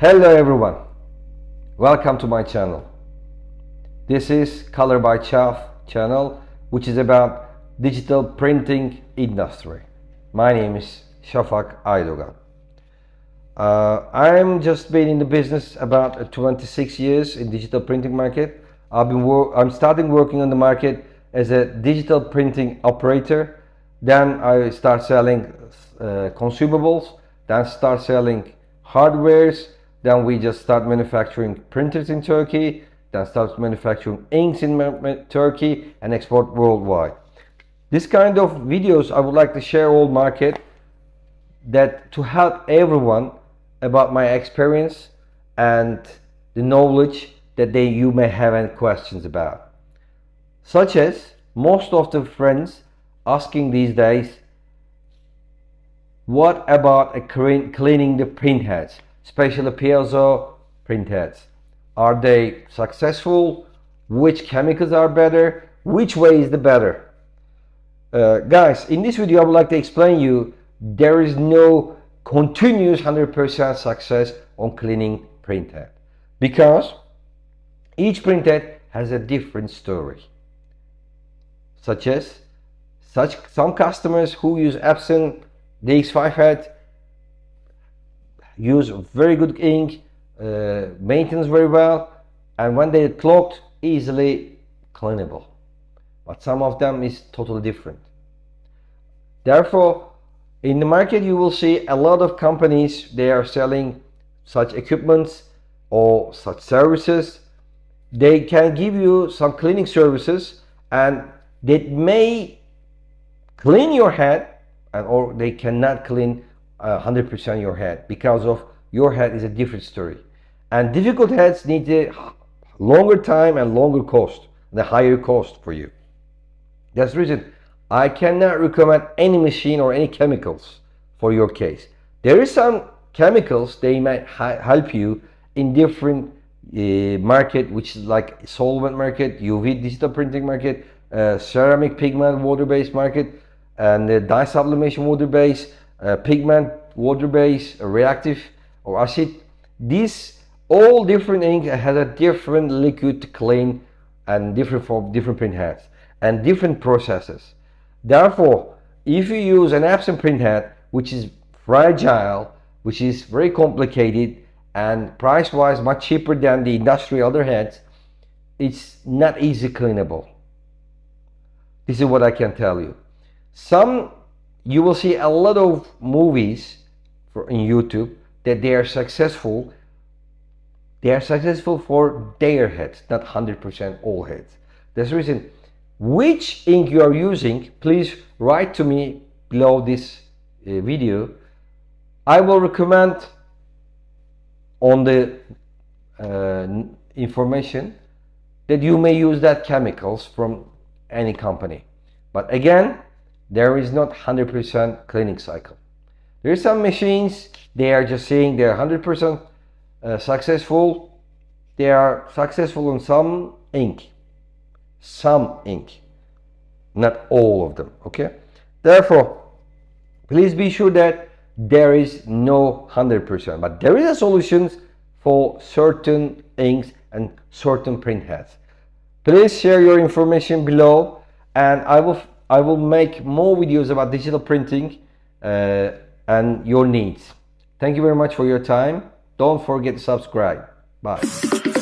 Hello everyone, welcome to my channel. This is Color by Chaff channel, which is about digital printing industry. My name is Shafak Aydogan. I'm just been in the business about 26 years in digital printing market. I'm starting working on the market as a digital printing operator. Then I start selling consumables, then start selling hardwares. Then we just start manufacturing printers in Turkey, then start manufacturing inks in Turkey and export worldwide. This kind of videos I would like to share all market that to help everyone about my experience and the knowledge that you may have any questions about. Such as most of the friends asking these days, what about cleaning the printheads? Especially piezo printheads. Are they successful? Which chemicals are better? Which way is the better? Guys, in this video I would like to explain you there is no continuous 100% success on cleaning printhead, because each printhead has a different story. Such as some customers who use Epson DX5 head use very good ink, maintenance very well, and when they clogged, easily cleanable. But some of them is totally different. Therefore, in the market you will see a lot of companies, they are selling such equipments or such services. They can give you some cleaning services and they may clean your head, or they cannot clean 100% your head, because of your head is a different story, and difficult heads need a longer time and longer cost, the higher cost for you. That's the reason I cannot recommend any machine or any chemicals for your case. There is some chemicals, they might help you in different market, which is like solvent market, UV digital printing market, ceramic pigment water-based market, and dye sublimation water-based, pigment water-based, reactive or acid. These all different ink has a different liquid to clean and different for different print heads and different processes. Therefore, if you use an Epson print head, which is fragile, which is very complicated and price-wise much cheaper than the industrial other heads, it's not easy cleanable. This is what I can tell you. You will see a lot of movies in YouTube that they are successful. They are successful for their heads, not 100% all heads. That's the reason. Which ink you are using, please write to me below this video. I will recommend on the information that you may use that chemicals from any company. But again, there is not 100% cleaning cycle. There is some machines, they are just saying they are 100% successful. They are successful on some ink, not all of them. Okay. Therefore, please be sure that there is no 100%, but there is a solution for certain inks and certain print heads. Please share your information below, and I will make more videos about digital printing and your needs. Thank you very much for your time. Don't forget to subscribe. Bye.